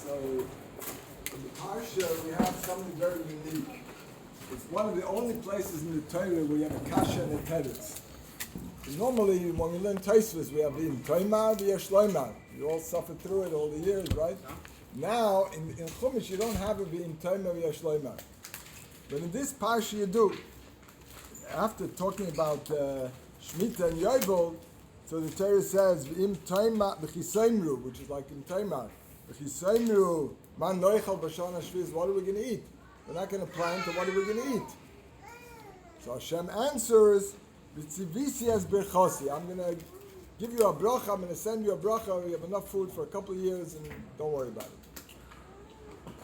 So in the Parsha, we have something very unique. It's one of the only places in the Torah where you have a kasha and a teretz. Normally, when we learn Tosfos, we have the Toimar, the Shloimar. You all suffered through it all the years, right? Now, in Chumash, you don't have it being Toimar, the Shloimar. But in this Parsha, you do. After talking about Shemitah and Yovel, so the Torah says, "V'im Toimar b'chisaimru," which is like in Toimar. B'chisaimru, man noichal b'shana shviz. What are we going to eat? We're not going to plan to what are we going to eat. So Hashem answers, "V'tzivisi as berchosi." I'm going to give you a bracha. I'm going to send you a bracha. We have enough food for a couple of years, and don't worry about it.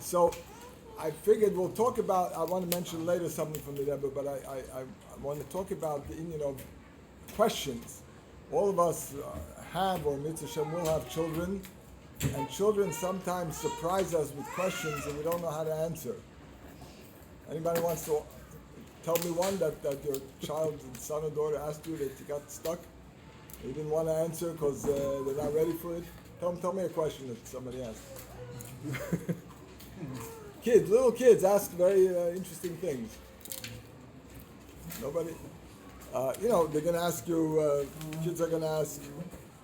So I figured we'll talk about. I want to mention later something from the Rebbe, but I want to talk about the union of questions. All of us have, or Mitzvah Shem will have children, and children sometimes surprise us with questions and we don't know how to answer. Anybody wants to tell me one that your child, son or daughter asked you that you got stuck? You didn't want to answer because they're not ready for it? Tell me a question that somebody asked. Little kids ask very interesting things. Nobody? They're going to ask you, kids are going to ask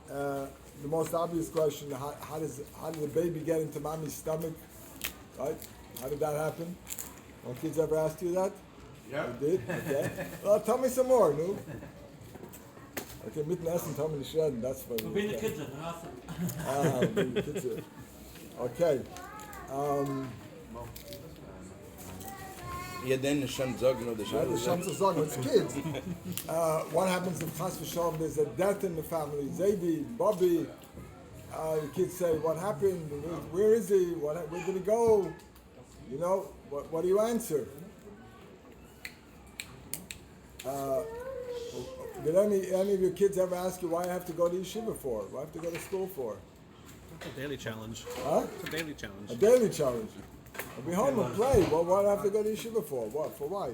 the most obvious question, how did the baby get into mommy's stomach? Right? How did that happen? No kids ever asked you that? Yeah. You did? Okay. Well, tell me some more, no? Okay, mitten essen, tell me the shred, that's funny. Bring the kids in, awesome. Bring the kids in. Okay. Yeah, then the Shem Zog, the Shem Zog, it's kids. What happens if Chas v'Shalom there's a death in the family? Zaidi, Bobby, the kids say, what happened? Where is he? Where did he go? You know, what do you answer? Did any of your kids ever ask you why I have to go to yeshiva for? Why I have to go to school for? It's a daily challenge. Huh? It's a daily challenge. A daily challenge. I'll be home and play. Well, why do I have to go to yeshiva for? What? For why?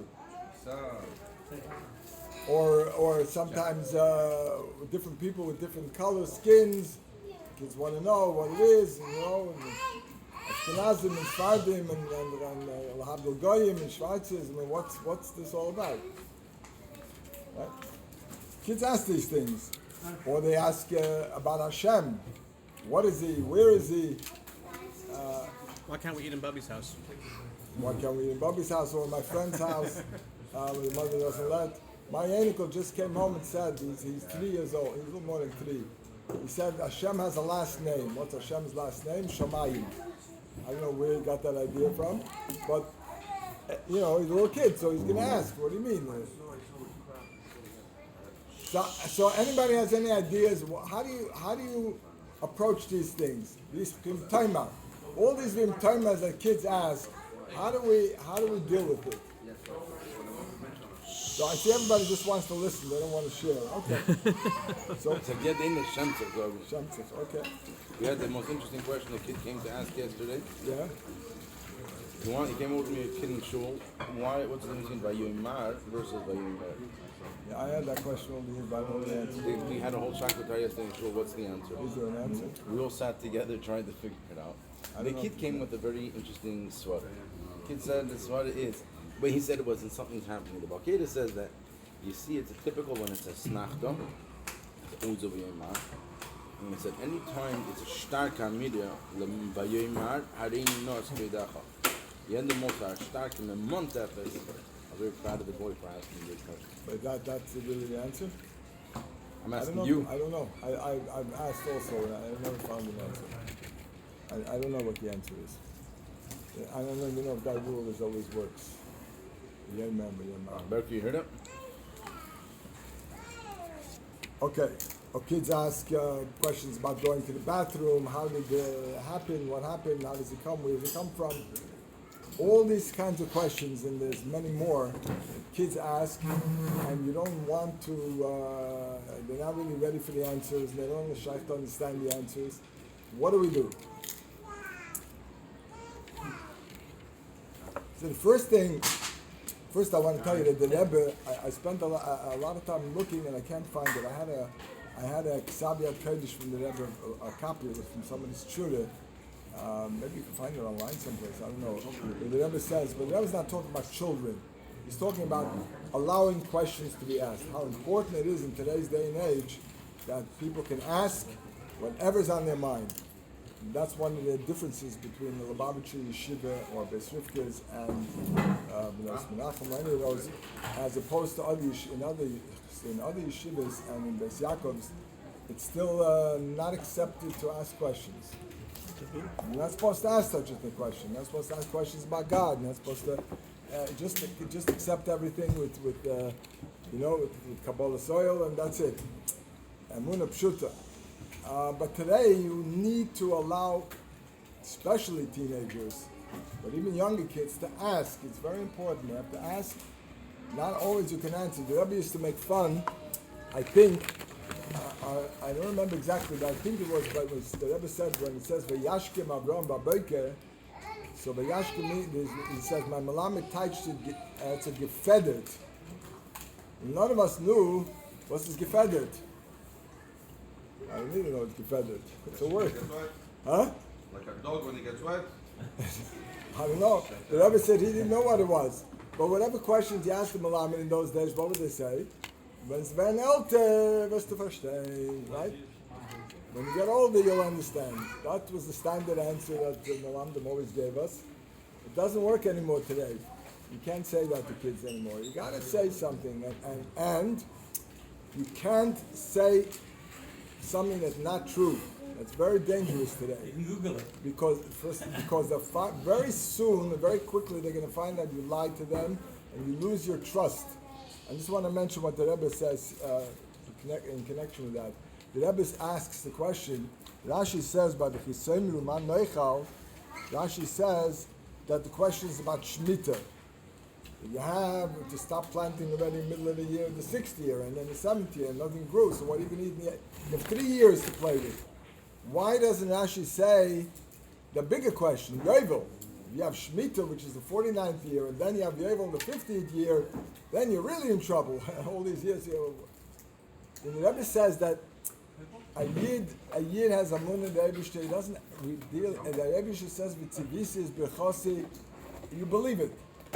Or sometimes different people with different colors, skins. Kids want to know what it is, and Ashkenazim and Sfardim and Lahabdul Goyim and Schweizers. I mean, what's this all about? Right? Kids ask these things, or they ask about Hashem. What is he? Where is he? Why can't we eat in Bubby's house? Why can't we eat in Bubby's house or my friend's house? Where the mother doesn't let. My uncle just came home and said he's 3 years old. He's a little more than 3. He said Hashem has a last name. What's Hashem's last name? Shamayim. I don't know where he got that idea from, but he's a little kid, so he's going to ask, what do you mean? So anybody has any ideas? How do you approach these things? These vimtaimas, all these vimtaimas that kids ask. How do we deal with it? So I see everybody just wants to listen; they don't want to share. Okay. So get in the Shemtzach. Okay. We had the most interesting question a kid came to ask yesterday. Yeah. He came over to me, a kid in shul. What's the difference between Vayomar versus Vayomar? Yeah, I had that question over here, but I don't know the answer. We had a whole shakotah yesterday in shul. What's the answer? Is there an answer? We all sat together trying to figure it out. The kid came with a very interesting svara. The kid said the svara is, but he said it wasn't something's happening. The Balkeda says that, you see, it's a typical when it's a snachdom, it's always over Yomar. And he said, anytime it's a stark amida, Vayomar, hareini no eskedacha. The end of most are stark in the month after. I'm very proud of the boy for asking this question. But that's really the answer? I'm asking you. I don't know. I've asked also, and I've never found an answer. I don't know what the answer is. I don't know if that rule always works. Yeah, remember. Berkey, you heard it? Okay. Kids ask questions about going to the bathroom. How did it happen? What happened? How does it come? Where does it come from? All these kinds of questions, and there's many more, kids ask, and you don't want to, they're not really ready for the answers, they don't understand the answers. What do? So the first I want to tell you that the Rebbe, I spent a lot of time looking and I can't find it. I had a Ksabiyat Kodesh from the Rebbe, a copy of it from somebody's tshuva, Maybe you can find it online someplace. I don't know. The Rebbe says, but the Rebbe's not talking about children. He's talking about allowing questions to be asked. How important it is in today's day and age that people can ask whatever's on their mind. And that's one of the differences between the Lubavitcher Yeshiva or Beis Rivka's and Menachem, or any of those, as opposed to in other yeshivas and in Beis Yaakov's. It's still not accepted to ask questions. You're not supposed to ask such a question. You're not supposed to ask questions about God. You're not supposed to just accept everything with Kabbalah soil, and that's it. Emunah pshuta. But today you need to allow, especially teenagers, but even younger kids, to ask. It's very important. You have to ask. Not always you can answer. The Rabbi used to make fun, I think. I don't remember exactly, but I think it was the Rebbe said when it says Vayashkim Avram Baboker. So Vayashkim means he says my Malamed touched it's a gefedert. None of us knew what's this gefedert. I don't even know it's gefedert. It's a word. Huh? Like a dog when he gets wet? I don't know. The Rebbe said he didn't know what it was. But whatever questions you asked the Malamed in those days, what would they say? When's wen älter, wirst du verstehen, right? When you get older, you'll understand. That was the standard answer that the Malamdim always gave us. It doesn't work anymore today. You can't say that to kids anymore. You gotta say something, and you can't say something that's not true. That's very dangerous today. You can Google it. Because very soon, very quickly, they're going to find out you lied to them, and you lose your trust. I just want to mention what the Rebbe says in connection with that. The Rebbe asks the question. Rashi says by the Chisoim Ruman Noichal. Rashi says that the question is about Shemitah. You have to stop planting already in the middle of the year, the 6th year, and then the 7th year, and nothing grew. So what are you going to eat? You have 3 years to play with. Why doesn't Rashi say the bigger question, Yovel? You have Shemitah, which is the 49th year, and then you have Yovel, the 50th year, then you're really in trouble. All these years. And the Rebbe says that a yid has a mun in the Eibishter. He doesn't deal, and the Eibishter says, "V'tzivisis b'chosi," you believe it,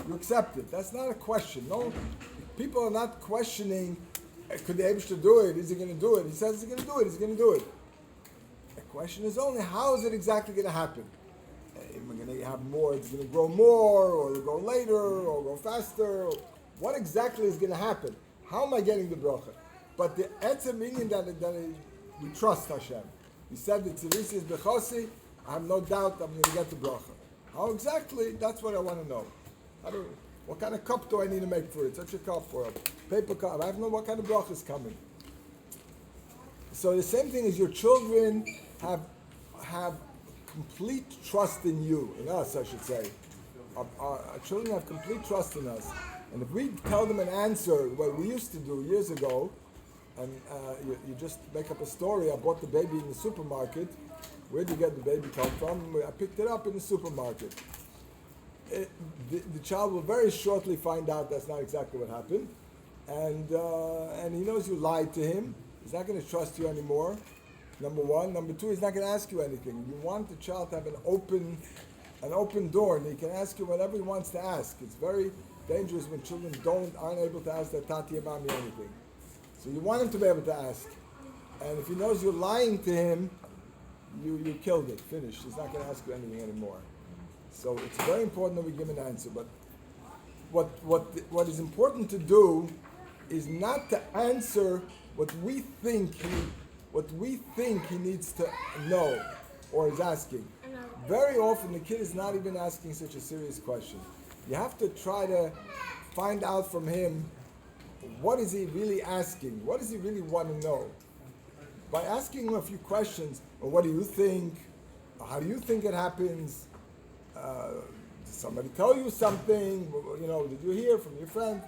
you accept it. That's not a question. No, people are not questioning, could the Eibishter do it? Is he going to do it? He says he's going to do it. He's going to do it. The question is only, how is it exactly going to happen? Am I going to have more? It's going to grow more, or it'll grow later, or go faster? What exactly is going to happen? How am I getting the bracha? But the etzem meaning that we trust Hashem. He said the tzivisi is bechosi. I have no doubt I'm going to get the bracha. How exactly? That's what I want to know. What kind of cup do I need to make for it? Such a cup or a paper cup? I have to know what kind of bracha is coming. So the same thing as your children have complete trust in you, in us, I should say. Our children have complete trust in us. And if we tell them an answer, what we used to do years ago, and you just make up a story, I bought the baby in the supermarket. Where did you get the baby come from? I picked it up in the supermarket. The child will very shortly find out that's not exactly what happened. And he knows you lied to him. He's not going to trust you anymore. Number one. Number two, he's not going to ask you anything. You want the child to have an open door, and he can ask you whatever he wants to ask. It's very dangerous when children aren't able to ask their tati and mommy anything. So you want him to be able to ask. And if he knows you're lying to him, you killed it. Finished. He's not going to ask you anything anymore. So it's very important that we give an answer. But what is important to do is not to answer what we think he needs to know or is asking. Very often the kid is not even asking such a serious question. You have to try to find out from him, what is he really asking? What does he really want to know? By asking him a few questions, well, what do you think? How do you think it happens? Did somebody tell you something? Did you hear from your friend?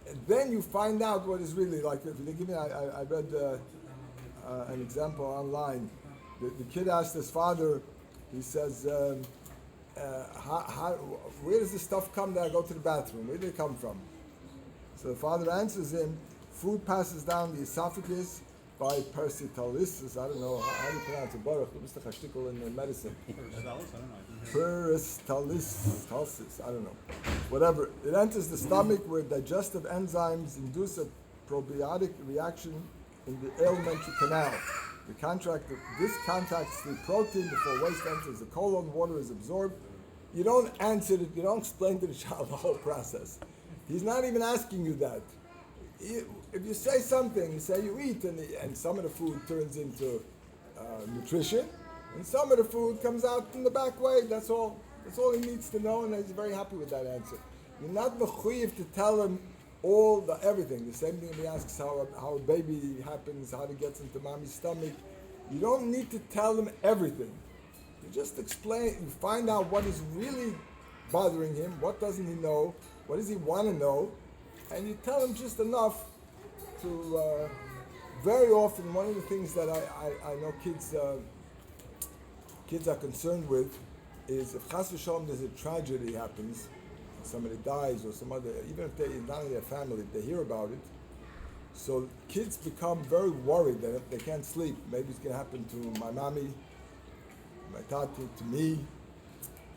And then you find out what is really like. I read an example online. The kid asked his father, he says, where does the stuff come that I go to the bathroom? Where did it come from? So the father answers him, food passes down the esophagus, by peristalsis. I don't know how do you pronounce it. Baruch, Mr. Chashtikol in medicine. Peristalsis. I don't know. Whatever. It enters the stomach where digestive enzymes induce a probiotic reaction in the alimentary canal. This contacts the protein before waste enters the colon. Water is absorbed. You don't answer it. You don't explain to the child the whole process. He's not even asking you that. If you say something, you say you eat, and some of the food turns into nutrition, and some of the food comes out in the back way. That's all. That's all he needs to know, and he's very happy with that answer. You're not mechuyev to tell him everything. The same thing he asks how a baby happens, how it gets into mommy's stomach. You don't need to tell him everything. You just explain. You find out what is really bothering him. What doesn't he know? What does he want to know? And you tell him just enough to, very often, one of the things that I know kids are concerned with is if chas v'shalom there's a tragedy happens, somebody dies or some other, even if they're not in their family, they hear about it. So kids become very worried that if they can't sleep, maybe it's going to happen to my mommy, my tati, to me.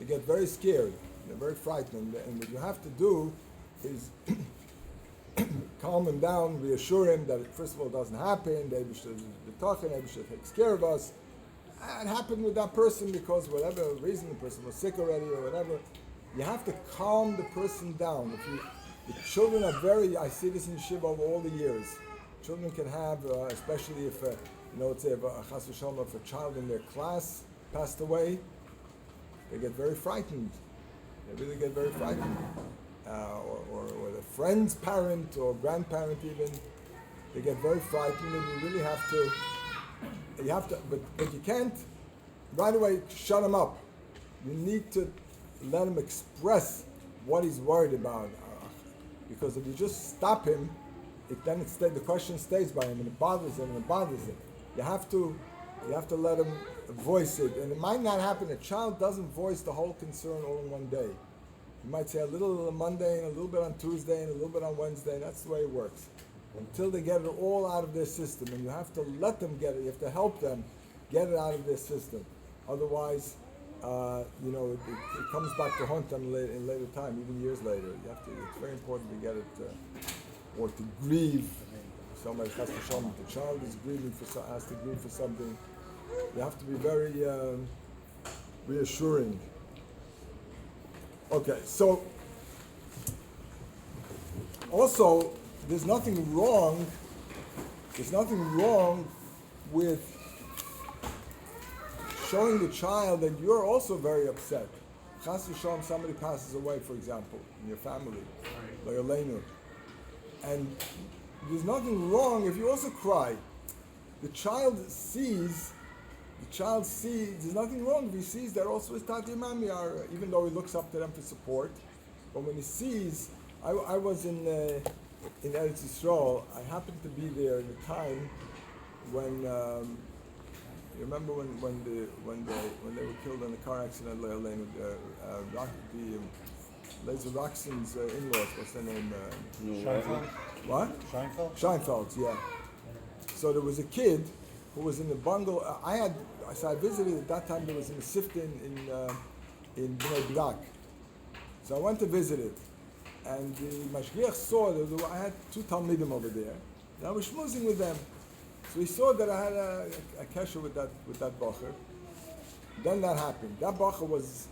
They get very scared. They're very frightened. And what you have to do is calm him down, reassure him that it, first of all, doesn't happen. They should be talking. They should take care of us. It happened with that person because whatever reason the person was sick already or whatever. You have to calm the person down. The children are I see this in Shiva over all the years. Children can have, especially if, let's say if a child in their class passed away, they get very frightened. They really get very frightened. Or the friend's parent or grandparent even, they get very frightened, and you really have to, but you can't right away shut him up. You need to let him express what he's worried about, because if you just stop him, the question stays by him, and it bothers him, You have to let him voice it, and it might not happen. A child doesn't voice the whole concern all in one day. You might say a little on Monday, and a little bit on Tuesday, and a little bit on Wednesday. That's the way it works. Until they get it all out of their system, and you have to let them get it. You have to help them get it out of their system. Otherwise, it comes back to haunt them in later time, even years later. It's very important to get it, or to grieve. Somebody has to show them the child is grieving has to grieve for something. You have to be very reassuring. Okay, so also there's nothing wrong with showing the child that you're also very upset. Chas v'shalom, somebody passes away, for example, in your family, like Elenu, and there's nothing wrong if you also cry. The child sees, there's nothing wrong if he sees that also his tati and mommy are, even though he looks up to them for support, but when he sees, I was in Eretz Yisrael, I happened to be there at the time when, you remember when they were killed in the car accident, Laser Roxon's in-laws, what's their name? Scheinfeld? What? Scheinfeld? Yeah. So there was a kid who was in the bungalow. I visited at that time. There was in the Sifta in Bnei Brak. So I went to visit it, and the mashgiach saw that I had two talmidim over there, and I was schmoozing with them. So he saw that I had a kesher with that bacher. Then that happened. That bacher was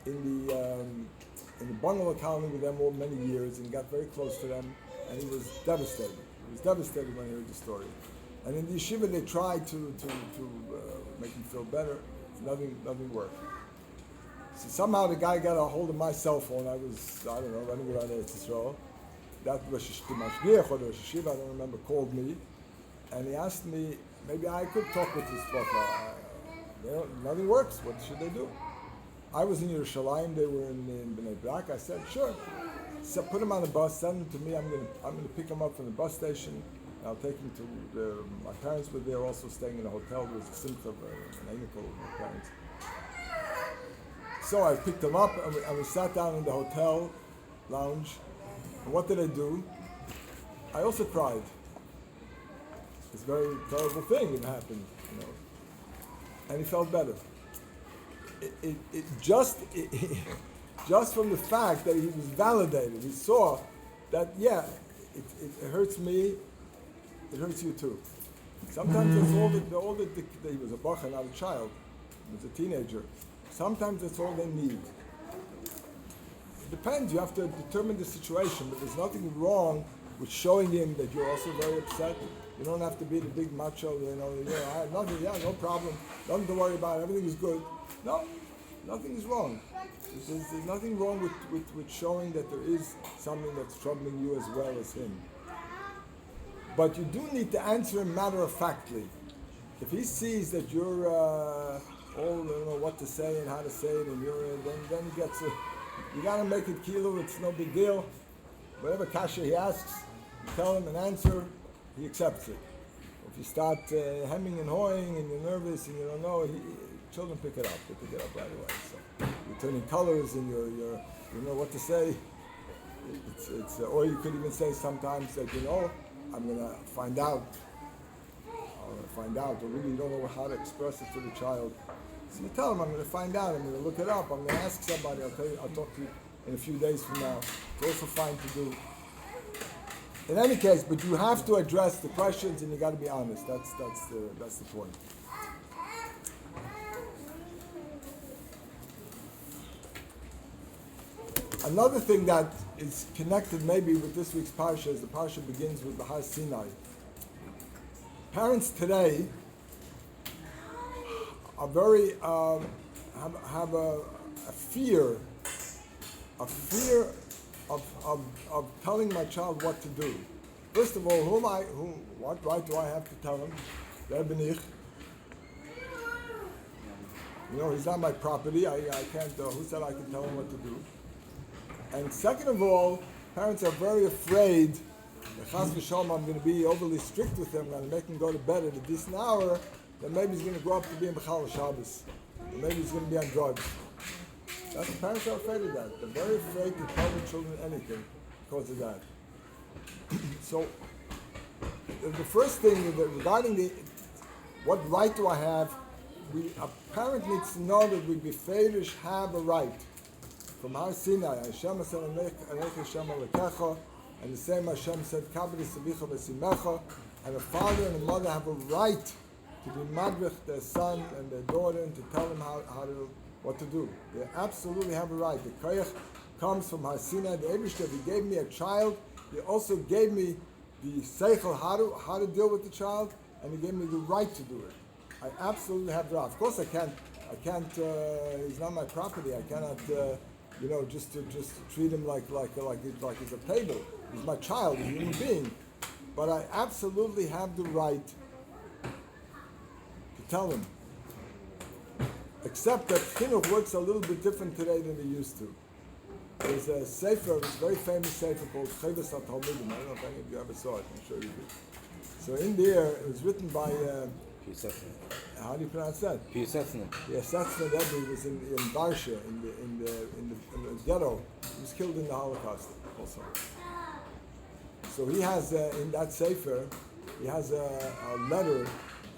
in the bungalow colony with them all many years, and got very close to them, and he was devastated. He was devastated when he heard the story. And in the yeshiva, they tried to make him feel better. Nothing worked. So somehow the guy got a hold of my cell phone. I was, running around Eretz Yisrael. That was the mashgiach or the yeshiva, I don't remember, called me, and he asked me, maybe I could talk with this bacher. Nothing works. What should they do? I was in Yerushalayim. They were in Bnei Brak. I said, sure. So put him on the bus. Send him to me. I'm gonna pick him up from the bus station. I'll take him to my parents were there, also staying in a hotel. There was a simcha, an amical with my parents. So I picked him up, and we sat down in the hotel lounge. And what did I do? I also cried. this very terrible thing that happened, and he felt better. Just from the fact that he was validated, he saw that it hurts me, it hurts you too. Sometimes that's all that he was a bacher, not a child. He was a teenager. Sometimes that's all they need. It depends. You have to determine the situation, but there's nothing wrong with showing him that you're also very upset. You don't have to be the big macho, I have nothing, no problem, nothing to worry about, everything is good. No, nothing is wrong. There's nothing wrong with showing that there is something that's troubling you as well as him. But you do need to answer him matter-of-factly. If he sees that you're all what to say and how to say it, and then he gets it. You gotta make it kilo. It's no big deal. Whatever kasha he asks, you tell him an answer, he accepts it. If you start hemming and hawing and you're nervous and you don't know, children pick it up. They pick it up right away. So you're turning colors and you know what to say. It's or you could even say sometimes that I'm gonna find out. Or really you don't know how to express it to the child. So you tell them, I'm going to find out, I'm going to look it up, I'm going to ask somebody, I'll talk to you in a few days from now. It's also fine to do. In any case, but you have to address the questions and you got to be honest. That's the point. Another thing that is connected maybe with this week's parsha is the parsha begins with the Har Sinai. Parents today are very have a fear of telling my child what to do. First of all, what right do I have to tell him? Beinoni. He's not my property. I can't. Who said I can tell him what to do? And second of all, parents are very afraid. Chas v'shalom, I'm going to be overly strict with him. I'm going to make him go to bed at a decent hour. Then maybe he's going to grow up to be in Bechal Shabbos. Or maybe he's going to be on drugs. The parents are afraid of that. They're very afraid to tell their children anything because of that. So, the first thing regarding what right do I have, a parent needs to know that we befeirish have a right. From Har Sinai, Hashem said, Anech Hashem Alekecha, and the same Hashem said, Kabri Sabicha V'Simecha, and a father and a mother have a right to be madrich their son and their daughter and to tell them what to do. They absolutely have a right. The koyach comes from Har Sinai. The Eibishter, he gave me a child. He also gave me the seichel how to deal with the child, and he gave me the right to do it. I absolutely have the right. Of course, I can't. He's not my property. I cannot. Just treat him like he's a table. He's my child, a human being. But I absolutely have the right to tell him. Except that Chinuch works a little bit different today than it used to. There's a sefer, a very famous sefer called Chovos HaTalmidim. I don't know if any of you ever saw it. I'm sure you did. So in there, it was written by. How do you pronounce that? Piasetzner. Yes, Setzner Rebbe was in Varsha, in the ghetto. He was killed in the Holocaust also. So he has in that sefer, he has a letter.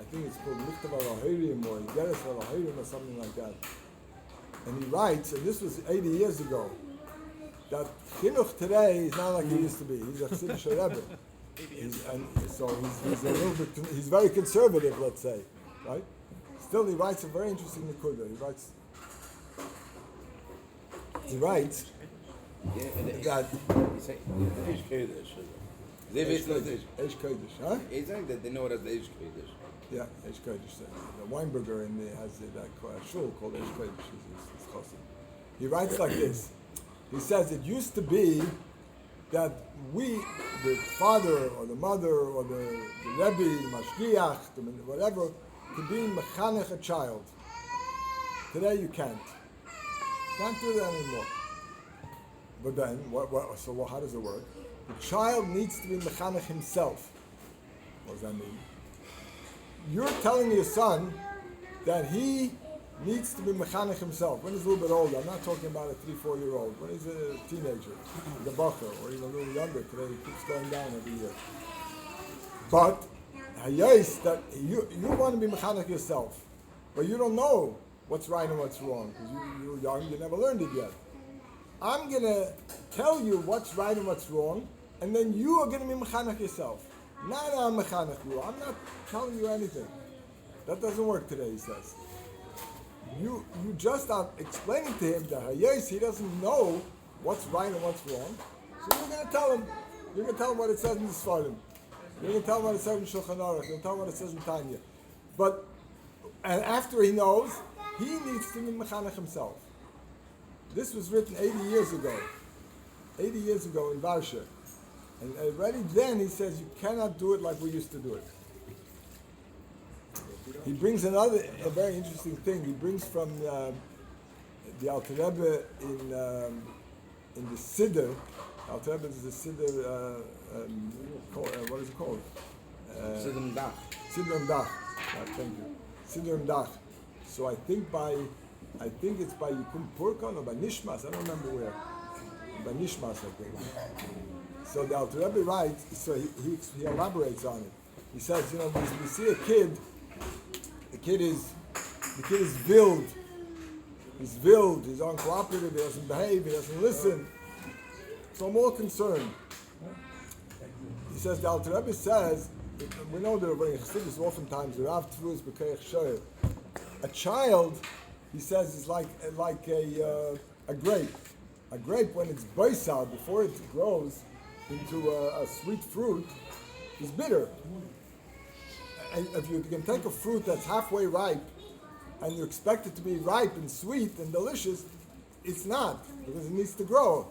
I think it's called Michtav al-Ha'irim or Geras al-Ha'irim or something like that. And he writes, and this was 80 years ago, that Chinuch today is not like he used to be. He's a Chassidish Rebbe. He's a little bit. He's very conservative, let's say, right? Still, he writes a very interesting nekuda. He writes that. Eish Kodesh, huh? He's saying that they know it as the Eish Kodesh. Yeah, Eish Kodesh. The Weinberger has that shul called Eish Kodesh. He writes like this. He says it used to be that the father or the mother or the Rebbe, Mashgiach, whatever, could be mechanech a child. Today you can't. Can't do that anymore. But then, how does it work? The child needs to be mechanech himself. What does that mean? You're telling your son that he needs to be mechanech himself. When he's a little bit older, I'm not talking about a 3-4-year-old. When he's a teenager, the bacher, or even a little younger, today he keeps going down every year. But hayos that you want to be mechanech yourself, but you don't know what's right and what's wrong because you're young, you never learned it yet. I'm gonna tell you what's right and what's wrong, and then you are gonna be mechanech yourself. Not I'm mechanech you. I'm not telling you anything. That doesn't work today, he says. You just are explaining to him that hayos he doesn't know what's right and what's wrong. So you're gonna tell him. You're gonna tell him what it says in the Sfarim. You're gonna tell him what it says in Shulchan Aruch. You're gonna tell him what it says in Tanya. And after he knows, he needs to be mechanech himself. This was written 80 years ago. 80 years ago in Varsha. And already then he says you cannot do it like we used to do it. He brings a very interesting thing. He brings from the Alter Rebbe in the Siddur. Alter Rebbe is the Siddur, what is it called? Siddur Dach. Siddur Dach. Thank you. Siddur Dach. So I think it's by Yikum Purkan or by Nishmas. I don't remember where. By Nishmas, I think. So the Alter Rebbe writes. So he elaborates on it. He says, we see a kid. The kid is wild. He's wild. He's uncooperative. He doesn't behave. He doesn't listen. So I'm more concerned. He says the Alter Rebbe says. We know that in Chassidus oftentimes the Rav Tzvi is b'keich Shiur. A child, he says, is like a grape. A grape, when it's boisal, before it grows into a sweet fruit, is bitter. And if you can take a fruit that's halfway ripe and you expect it to be ripe and sweet and delicious, it's not, because it needs to grow.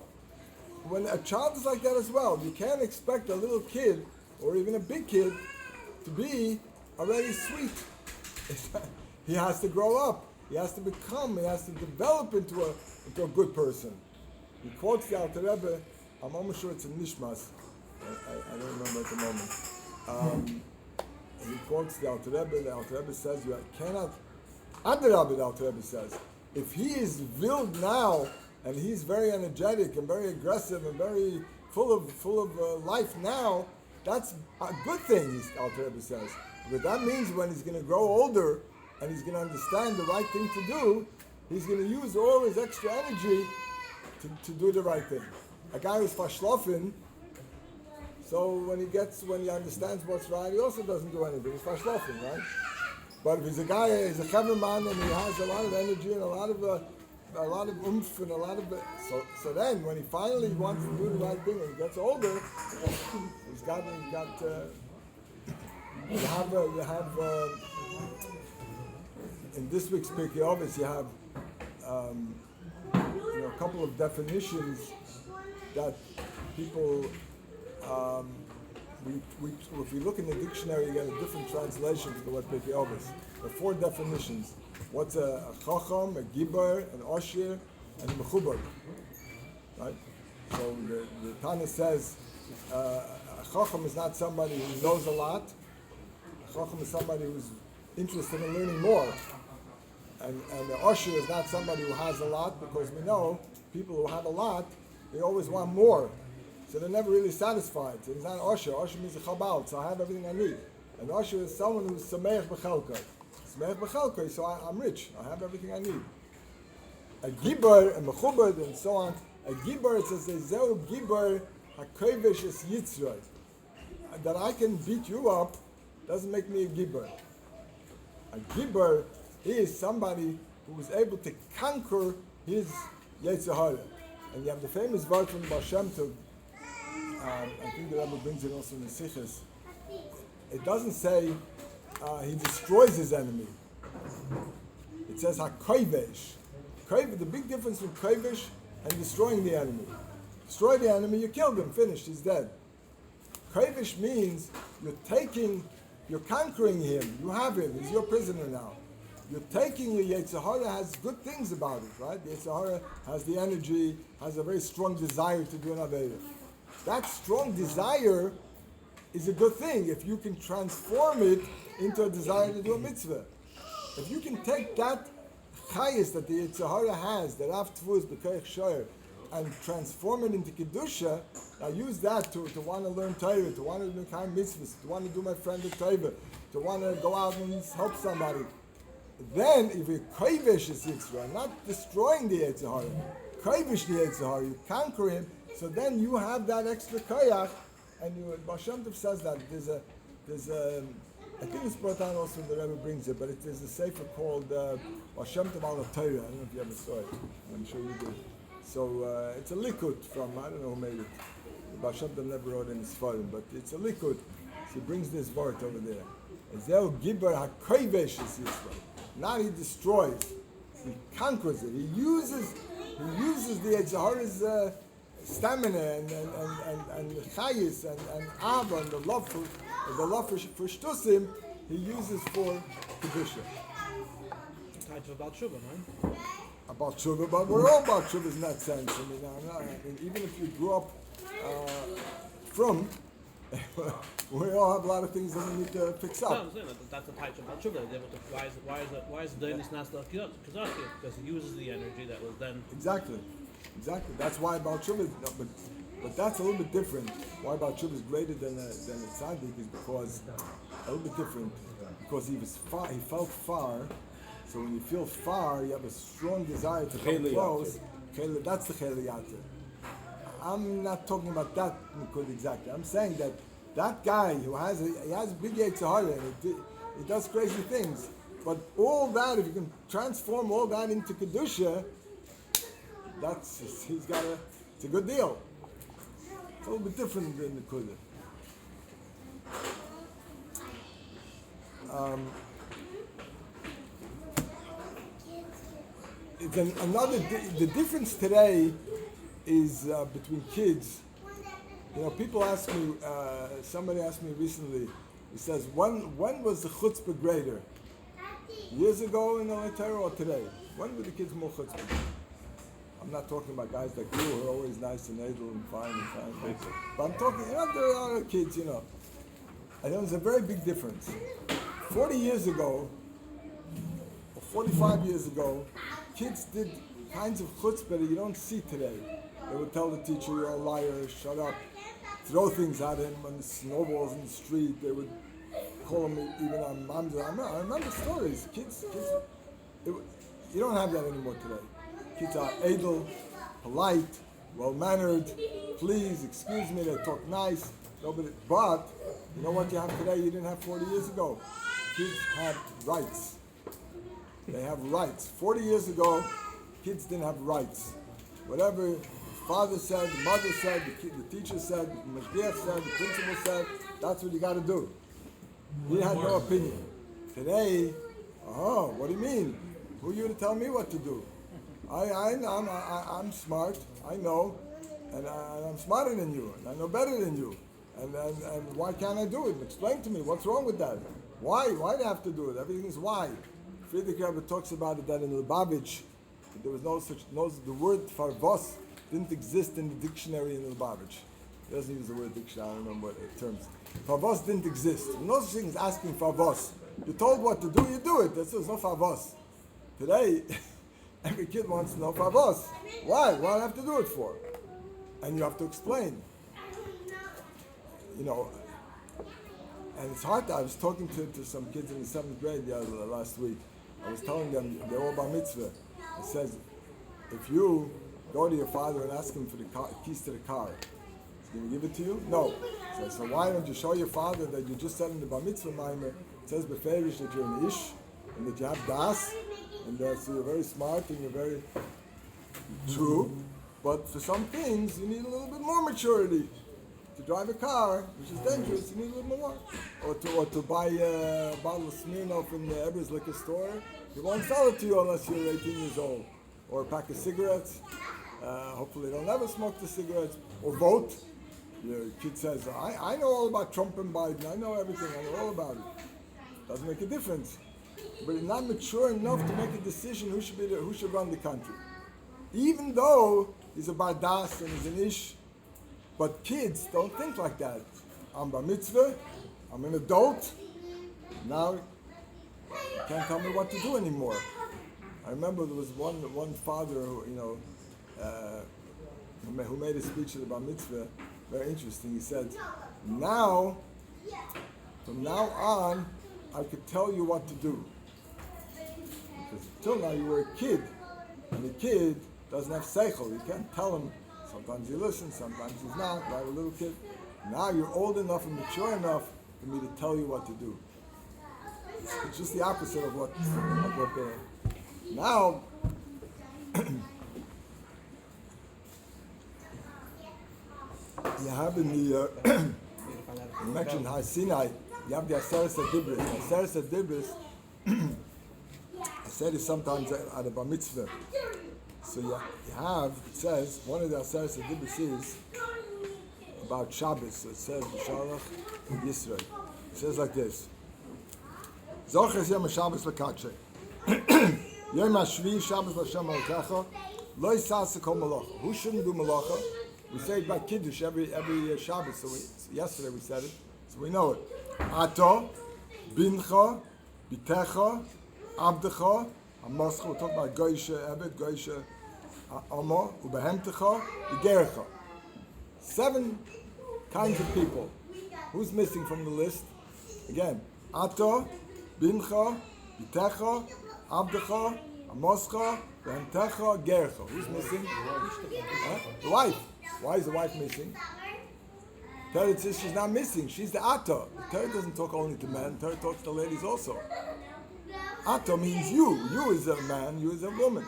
When a child is like that as well, you can't expect a little kid or even a big kid to be already sweet. He has to grow up. He has to develop into a good person. He quotes the Alter Rebbe. I'm almost sure it's in Nishmas. I don't remember at the moment. He quotes the Alter Rebbe. The Alter Rebbe says you cannot. Adarabah, the Alter Rebbe says, if he is wild now and he's very energetic and very aggressive and very full of life now, that's a good thing, Alter Rebbe says. But that means when he's going to grow older and he's going to understand the right thing to do, he's going to use all his extra energy to do the right thing. A guy who's fashlofen, so when he understands what's right, he also doesn't do anything. He's fashlofen, right? But if he's a guy, he's a chaverman, and he has a lot of energy and a lot of oomph and a lot of so then when he finally wants to do the right thing and he gets older, you have in this week's Pirkei Avos you have a couple of definitions that people if we look in the dictionary you get a different translation for the word Pirkei Avos. There are 4 definitions. What's a chacham, a gibar, an oshir, and a mechubar, right? So the Tana says a chacham is not somebody who knows a lot. A chacham is somebody who's interested in learning more. And the oshir is not somebody who has a lot, because we know people who have a lot, they always want more. So they're never really satisfied. So it's not oshir. Oshir means a chabal, so I have everything I need. And oshir is someone who's sameach b'chelkai. So I'm rich. I have everything I need. A gibar, a mechubad, and so on. A gibar, it says, "Zeu gibar hakovesh es yitzray." That I can beat you up doesn't make me a gibar. A gibar is somebody who is able to conquer his yetzer hara. And you have the famous word from Baal Shem Tov. I think the Rabbi brings it also in the Sichos. It doesn't say he destroys his enemy. It says hakovesh. The big difference between kovesh and destroying the enemy. Destroy the enemy, you killed him, finished, he's dead. Kovesh means you're conquering him, you have him, he's your prisoner now. You're taking the yetzer hara has good things about it, right? The yetzer hara has the energy, has a very strong desire to do an avera. That strong desire is a good thing if you can transform it into a desire to do a mitzvah. If you can take that chayis that the yetzer hara has, that Rav Tzvi is b'keich Shiur, and transform it into kedusha, Now use that to want to learn Torah, to want to do kind mitzvahs, to want to do my friend a Torah, to want to go out and help somebody. Then, if you kovish is Yitzhak, not destroying the Yetzer Hara, kovish the Yetzer Hara, you conquer him, so then you have that extra koyach, and you, Baal Shem Tov says that there's a, I think it's brought down also when the Rebbe brings it, but there's a sefer called Baal Shem Tov al Torah. I don't know if you ever saw it. I'm sure you did. So it's a likud from, I don't know who made it. Baal Shem Tov never wrote in his Sfarim, but it's a likud. So he brings this word over there. Ezeu Gibar HaKoivesh is Yisrael. Not he destroys, he conquers it. He uses the Yetzer Hara's stamina and chayis and ava and the love for shtusim. He uses for kedusha. Tied to about Shuvah, right? About tshuva, but we're all about tshuva in that sense. I mean, even if you grew up from, we all have a lot of things that we need to fix No, up. I'm saying that's the type of about Shuvah. Why is the Dainis not still Kazaki? Because he uses the energy that was then. Exactly. That's why about tshuva is, no, but that's a little bit different. Why about tshuva is greater than a tzaddik is because a little bit different. Because he was far, he felt far. So when you feel far, you have a strong desire to come close. That's the cheliyata. I'm not talking about that exactly. I'm saying that guy who has a big Yetzer Hara and he does crazy things. But all that, if you can transform all that into kedusha, it's a good deal. It's a little bit different than the Kudah. The difference today is between kids. You know, people ask me, somebody asked me recently, he says, when was the chutzpah greater? Years ago in the Torah or today? When were the kids more chutzpah? I'm not talking about guys like you who are always nice and idle and fine. But I'm talking, there are other kids, and there's a very big difference. 40 years ago, or 45 years ago, kids did kinds of chutzpah that you don't see today. They would tell the teacher, you're a liar, shut up, throw things at him on the snowballs in the street. They would call him even on mamza. I remember stories. Kids, you don't have that anymore today. Kids are idle, polite, well-mannered, please, excuse me, they talk nice. But you know what you have today you didn't have 40 years ago? Kids have rights. They have rights. 40 years ago, kids didn't have rights. Whatever father said, the mother said, the teacher said, the mashgiach said, the principal said, that's what you got to do. He had no opinion. Today, what do you mean? Who are you to tell me what to do? I'm smart, I know, and I'm smarter than you, and I know better than you. And why can't I do it? Explain to me, what's wrong with that? Why? Why do I have to do it? Everything is why. Friedrich Rebbe talks about it that in Lubavitch, there was the word farvos didn't exist in the dictionary in Lubavitch. He doesn't use the word dictionary, I don't remember what the terms. Farvos didn't exist. No such thing as asking farvos. You're told what to do, you do it. There's no farvos. Today, every kid wants to know farvos. Why? What do I have to do it for? And you have to explain. And it's hard. I was talking to some kids in the 7th grade last week. I was telling them they're all bar mitzvah. It says, if you go to your father and ask him for the keys to the car, is he going to give it to you? No. So why don't you show your father that you just said in the bar mitzvah maimer, it says beferish that you're an ish, and that you have das, and so you're very smart and you're very true. But for some things, you need a little bit more maturity. To drive a car, which is dangerous, you need a little more. Or to buy a bottle of Smirnoff in the Eber's liquor store, he won't sell it to you unless you're 18 years old. Or a pack of cigarettes. Hopefully they'll never smoke the cigarettes. Or vote. Your kid says, I know all about Trump and Biden. I know everything. I know all about it. Doesn't make a difference. But you're not mature enough to make a decision who should run the country. Even though he's a bardas and he's an ish. But kids don't think like that. I'm bar mitzvah, I'm an adult, now you can't tell me what to do anymore. I remember there was one father who made a speech at the bar mitzvah, very interesting. He said, now, from now on, I could tell you what to do. Because until now you were a kid, and a kid doesn't have seichel. You can't tell him. Sometimes he listens, sometimes he's not, like a little kid. Now you're old enough and mature enough for me to tell you what to do. It's just the opposite of what now. You have in the you mentioned Har Sinai. You have the Aseret Adibris. Aseret Adibris. I said it sometimes at a bar mitzvah. So you have, it says, one of the Aseret Adibris is about Shabbos. So it says, B'Shalach Yisrael. It says like this. Zoches Yom HaShabbos L'Katshe. Yom HaShvi Shabbos L'Shem Malkecha. Lo Yisasa Kol Malacha. Who shouldn't do Malacha? We say it by Kiddush every Shabbos. So yesterday we said it. So we know it. Ato, Bincha, Bitecha, Abdecha, Amoscha. We're talking about Goyshe Ebed, Goyshe Amo, Ubehemtecha, Igerecha. 7 kinds of people. Who's missing from the list? Again, Ato, Bincha, Bitecha, Abdecha, Amoscha, Ubehemtecha, Gerecha. Who's missing? The wife. Why is the wife missing? Torah says she's not missing. She's the Ato. The Torah doesn't talk only to men. Torah talks to ladies also. Ato means you. You is a man. You is a woman.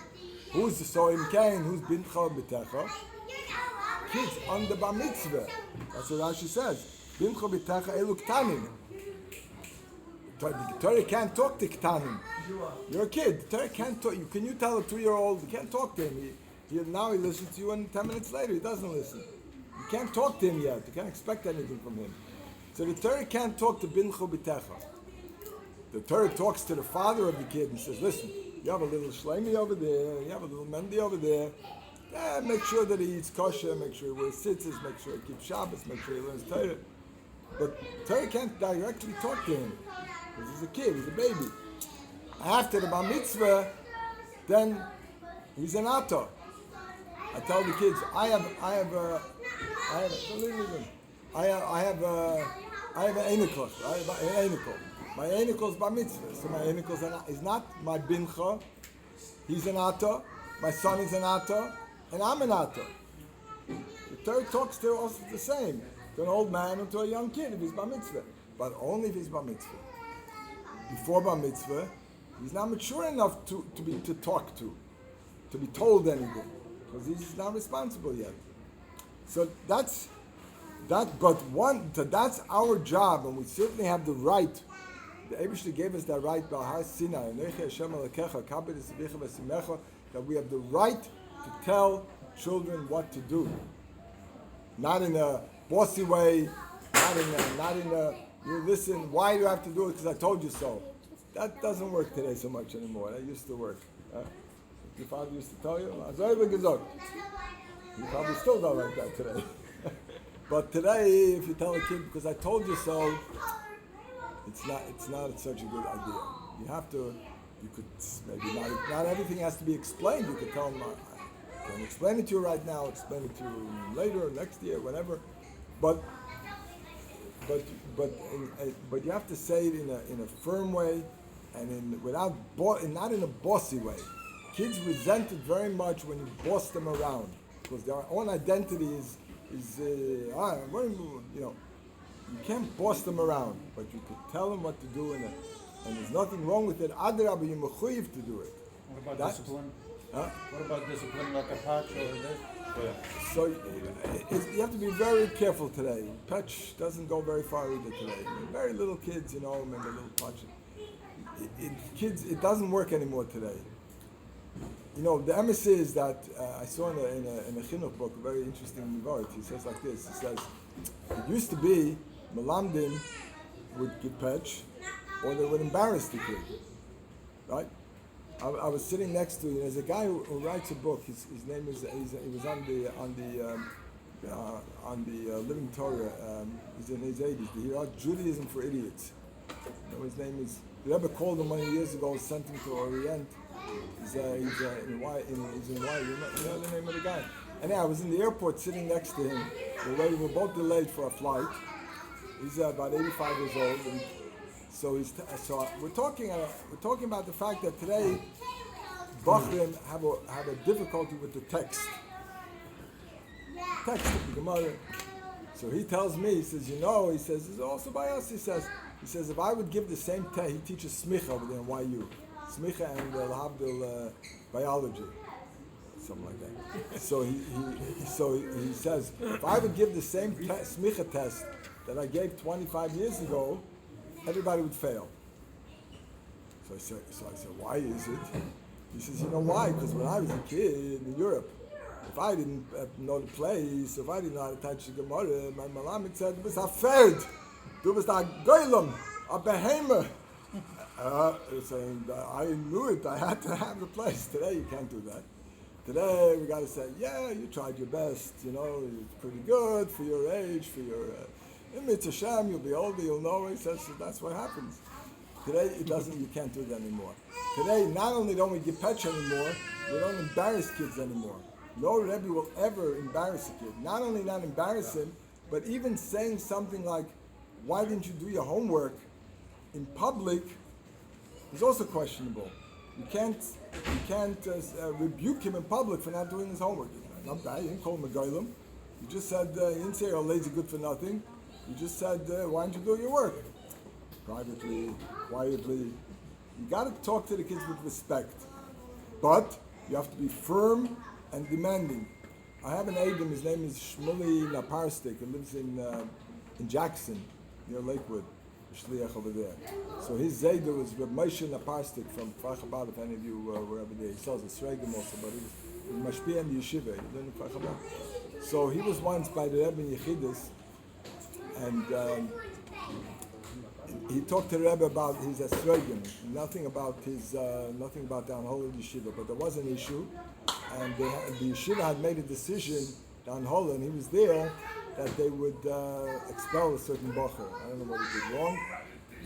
Who's the Soim Kain? Who's Bincha B'techa? Kids under Bar Mitzvah. That's what Rashi says. Bincha B'techa Elu Ktanim. The Torah can't talk to Ktanim. You're a kid. The Torah can't talk. Can you tell a 2-year-old? You can't talk to him. Now he listens to you, and 10 minutes later he doesn't listen. You can't talk to him yet. You can't expect anything from him. So the Torah can't talk to Bincha B'techa. The Torah talks to the father of the kid and says, listen, you have a little shleimi over there, you have a little mendi over there. Make sure that he eats kosher, make sure he wears tzitzis, make sure he keeps Shabbos, make sure he learns Torah. But Torah can't directly talk to him because he's a kid, he's a baby. After the bar mitzvah, then he's an ato. I tell the kids, I have an einikel. My einikel is bar mitzvah. So my einikel is not my bincha. He's an ato. My son is an ato, and I'm an ato. The Torah talks to us the same, to an old man and to a young kid if he's bar mitzvah, but only if he's bar mitzvah. Before bar mitzvah, he's not mature enough to talk to be told anything. Because he's not responsible yet. So that's our job, and we certainly have the right. The Eibishter gave us that right by Har Sinai, that we have the right to tell children what to do. Not in a bossy way, not in a you listen, why do you have to do it? Because I told you so. That doesn't work today so much anymore. That used to work. Your father used to tell you, you probably still don't like that today. But today, if you tell a kid, because I told you so, it's not such a good idea. You have to, you could maybe not everything has to be explained. You could tell them, I can explain it to you right now, explain it to you later, next year, whatever. But you have to say it in a firm way, and not in a bossy way. Kids resent it very much when you boss them around because their own identity is you can't boss them around, but you could tell them what to do, and there's nothing wrong with it. Adrabah, you're mechuyev to do it. What about discipline? What about discipline like a patch or this? So you have to be very careful today. Patch doesn't go very far either today. Very little kids, maybe a little patch. Kids, it doesn't work anymore today. The emes is that I saw in a Chinuch book, a very interesting word. He says like this. He says, it used to be Melamdim would get patch, or they would embarrass the kid, right? I was sitting next to there's a guy who writes a book. His name is he was on the Living Torah. He's in his 80s. The Hirsh Judaism for Idiots. His name is. The Rabbi called him many years ago, sent him to Orient. He's in Hawaii. You know the name of the guy. And I was in the airport sitting next to him. We were both delayed for a flight. He's about 85 years old. And so we're talking about the fact that today Bachrim have a difficulty with the text of the Gemara. So he tells me, he says, he says, it's also by us, he says, if I would give the same test, he teaches Smicha over there in YU. Smicha and Lahavdil biology. Something like that. So he says, if I would give the same Smicha test that I gave 25 years ago, everybody would fail. So I said, why is it? He says, why? Because when I was a kid in Europe, if I didn't know the place, if I didn't know how to touch the Gemara, my Malamed said, du bist a Pferd, du bist a Goylem, a Behemoth. I knew it, I had to have the place. Today you can't do that. Today we got to say, yeah, you tried your best, it's pretty good for your age, for your... It's Hashem, you'll be older, you'll know. He says, so that's what happens. Today you can't do that anymore. Today, not only don't we give petch anymore, we don't embarrass kids anymore. No Rebbe will ever embarrass a kid. Not only not embarrass him, but even saying something like, why didn't you do your homework in public is also questionable. You can't rebuke him in public for not doing his homework. Not bad, you didn't call him a goylem. You just said, you didn't say you're lazy good for nothing. You just said, why didn't you do your work? Privately, quietly. You got to talk to the kids with respect. But you have to be firm and demanding. I have an Adam, his name is Shmuley Naparstik. He lives in Jackson, near Lakewood, the Shliach over there. So his Zaydu is Rabbi Moshe Naparstik from Kfar Chabad, if any of you were ever there. He sells a Sregim also, but he was Mashpia in the Yeshiva. He didn't Kfar Chabad. So he was once by the Rebbe in Yechidus, and he talked to the Rebbe about his Esregim, nothing about down Holland Yeshiva, but there was an issue, and the Yeshiva had made a decision down Holland, he was there, that they would expel a certain Bocher. I don't know what he did wrong.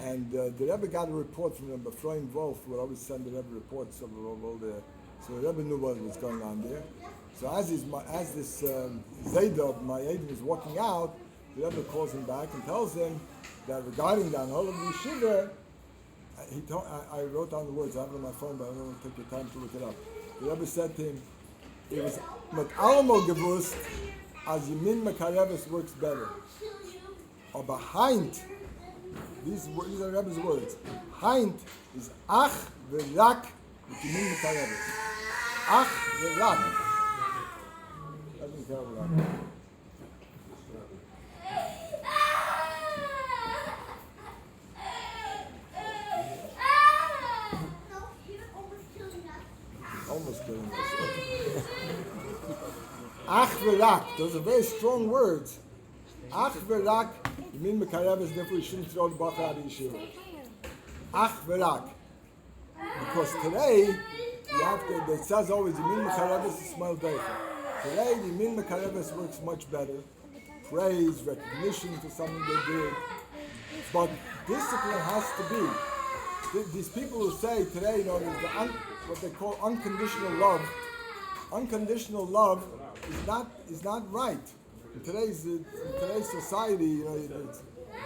And the Rebbe got a report from Rebbe Freund Wolf, who would always send the Rebbe reports of all the... So the Rebbe knew what was going on there. So as this Zaydov, my Adam, is walking out, the Rebbe calls him back and tells him that regarding the Anhol of Yeshiva, I wrote down the words, I have it on my phone, but I don't want to take the time to look it up. The Rebbe said to him, it was mit allemo gewusst, as Yemin Mekareves works better. Or behind, these are Rebbe's words, behind is Ach v'rak mit Yemin Mekareves. Ach v'rak. Doesn't care what I'm doing. Almost killing myself. Ach v'rak, those are very strong words. Ach v'rak, you mean Mekareves, therefore you shouldn't throw the Bacher out of Yeshiva. Ach v'rak. Because today, you have to, it says always, you mean Mekareves is smell deicha. Today, the mean Mekareves works much better. Praise, recognition for something they did. But discipline has to be. These people who say today, there's what they call unconditional love. Unconditional love is not right. In today's society, it's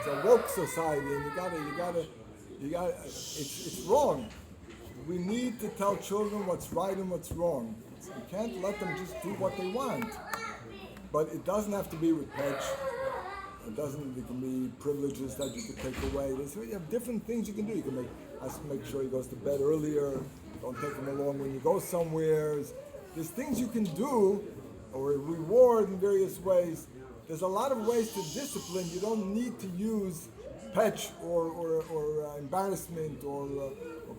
a woke society, and you gotta. It's wrong. We need to tell children what's right and what's wrong. You can't let them just do what they want. But it doesn't have to be with pets. It can be privileges that you can take away. You have different things you can do. You can make sure he goes to bed earlier. Don't take him along when you go somewhere. There's things you can do, or reward in various ways. There's a lot of ways to discipline. You don't need to use petch or embarrassment or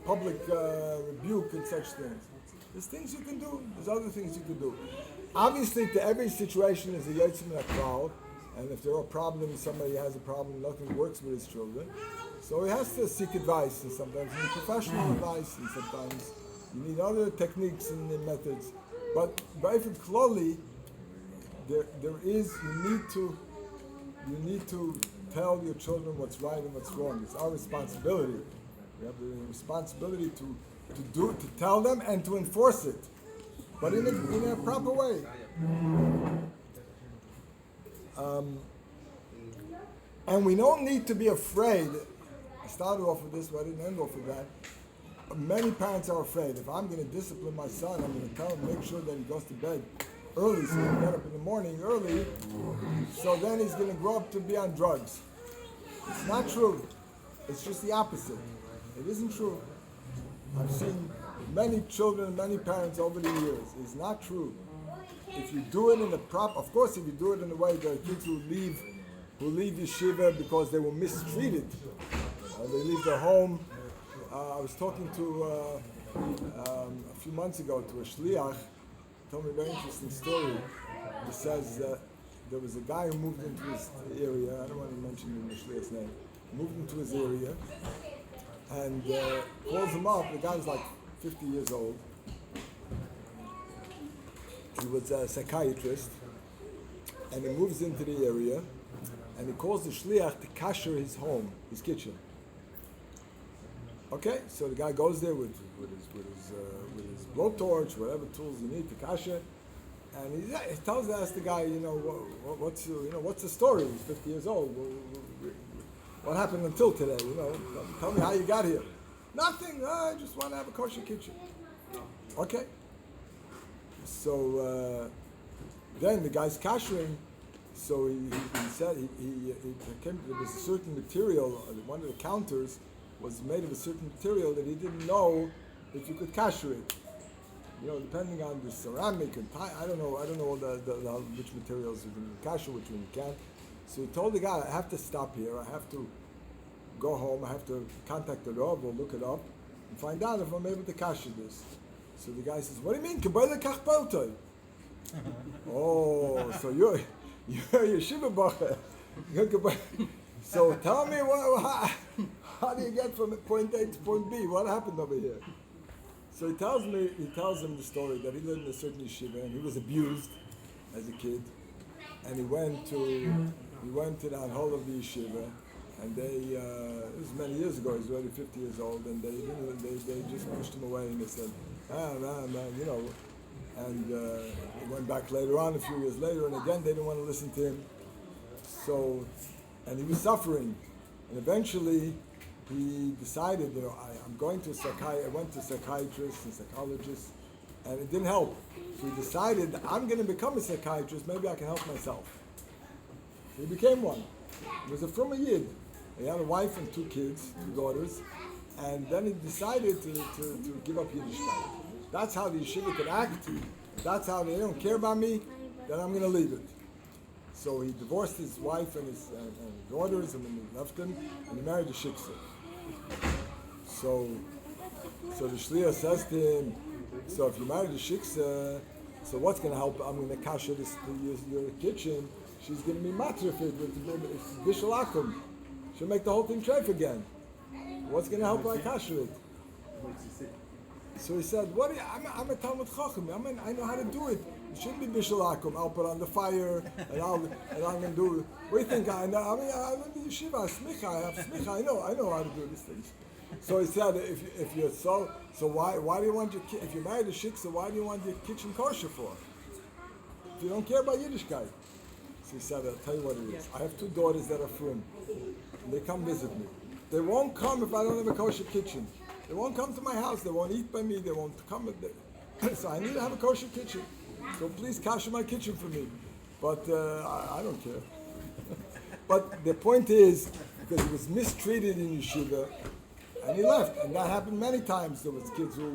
public rebuke and such things. There's things you can do. There's other things you can do. Obviously, to every situation is a yotzim and a klal. And if there are problems, somebody has a problem, nothing works with his children. So he has to seek advice, and sometimes you need professional advice, and sometimes you need other techniques and methods. But Ba'ifin Kloli, you need to tell your children what's right and what's wrong. It's our responsibility. We have the responsibility to tell them and to enforce it, but in a proper way. And we don't need to be afraid. I started off with this, but I didn't end off with that. Many parents are afraid. If I'm going to discipline my son, I'm going to tell him, make sure that he goes to bed early so he can get up in the morning early. So then he's going to grow up to be on drugs. It's not true. It's just the opposite. It isn't true. I've seen many children, many parents over the years. It's not true. If you do it in the of course, if you do it in the way that kids who leave yeshiva because they were mistreated, they leave their home. I was talking to a few months ago to a shliach. Told me a very interesting story. He says there was a guy who moved into his area. I don't want to mention the shliach's name. Moved into his area and calls him up. The guy was like 50 years old. He was a psychiatrist, and he moves into the area, and he calls the shliach to kasher his home, his kitchen. Okay, so the guy goes there with his blowtorch, whatever tools you need to kasher, and he asks the guy, what's the story? He's 50 years old. What happened until today? Tell me how you got here. Nothing. I just want to have a kosher kitchen. Okay. So then the guy's kashering. So he said he came. There was a certain material. One of the counters was made of a certain material that he didn't know if you could kasher it. Depending on the ceramic and I don't know all the which materials you can kasher, which one you can't. So he told the guy, I have to stop here. I have to go home. I have to contact the Rabbi or look it up and find out if I'm able to kasher this. So the guy says, what do you mean? Oh, so you're a yeshiva bacher. So tell me, how do you get from point A to point B? What happened over here? So he tells him the story that he lived in a certain yeshiva and he was abused as a kid, and he went to the whole of the yeshiva, and it was many years ago. He's already 50 years old, and they just pushed him away, and they said, man, and he went back later on, a few years later, and again they didn't want to listen to him. So, and he was suffering, and eventually he decided, I'm going to I went to a psychiatrist and psychologist, and it didn't help. So he decided, I'm going to become a psychiatrist, maybe I can help myself. He became one. He was from a Yid. He had a wife and 2 kids, 2 daughters, and then he decided to give up Yiddishkeit. That's how the yeshiva could act. That's how they don't care about me, then I'm going to leave it. So he divorced his wife and his daughters, and then he left them, and he married a shiksa. So the shliach says to him, so if you married a shiksa, so what's going to help? I'm going to kasher your kitchen. She's going to be matrifid with bishul akum. She'll make the whole thing treif again. What's going to help I kasher it? So he said, I'm a Talmud Chacham. I know how to do it. It shouldn't be bishul akum. I'll put on the fire and I'm going to do it. What do you think? I'm in the yeshiva. I have smicha. I know how to do these things. So he said, if you're so why do you want if you're married to shiksa, why do you want your kitchen kosher for? If you don't care about Yiddishkeit. So he said, I'll tell you what it is. I have 2 daughters that are frum. And they come visit me. They won't come if I don't have a kosher kitchen. They won't come to my house. They won't eat by me. They won't come with me. So I need to have a kosher kitchen. So please kasher my kitchen for me. But I don't care. But the point is, because he was mistreated in yeshiva, and he left. And that happened many times. There was kids who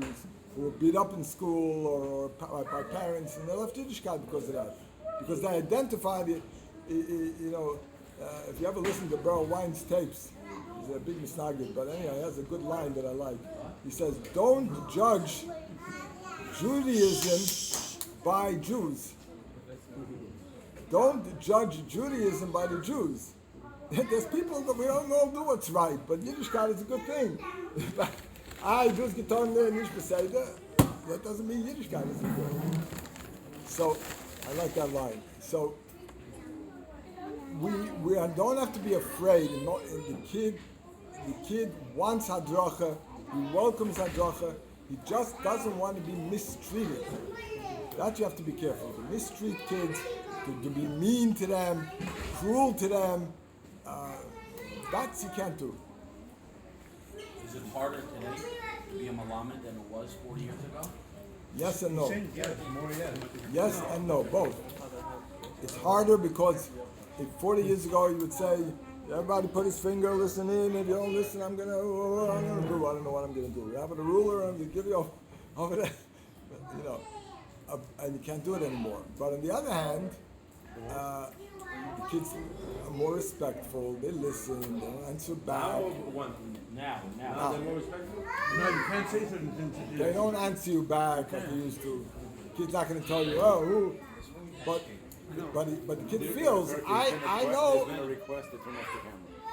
were beat up in school or by parents, and they left Yiddishkeit because of that. Because they identified it, if you ever listen to Beryl Wine's tapes, he's a big misnagid, but anyway, he has a good line that I like. He says, don't judge Judaism by Jews. Don't judge Judaism by the Jews. There's people that we don't all do what's right, but Yiddishkeit is a good thing. Jews get on there and that doesn't mean Yiddishkeit is good. So, I like that line. So, we don't have to be afraid. The kid wants hadracha. He welcomes hadracha. He just doesn't want to be mistreated. That you have to be careful. To mistreat kids, to be mean to them, cruel to them, that you can't do. Is it harder today to be a malamed than it was 40 years ago? Yes and no. More, yeah. Yes and no, both. It's harder because if 40 years ago you would say, everybody put his finger, listen in, if you don't listen, I'm gonna do, I don't know what I'm gonna do. You have a ruler and they give you over there, you know, and you can't do it anymore. But on the other hand, the kids are more respectful, they listen, they don't answer back. Now. They're more respectful? No, you can't say certain things. They don't answer you back like they used to. The kid's not gonna tell you, oh, who, but the kid feels, I know. There's been a request to turn off the camera.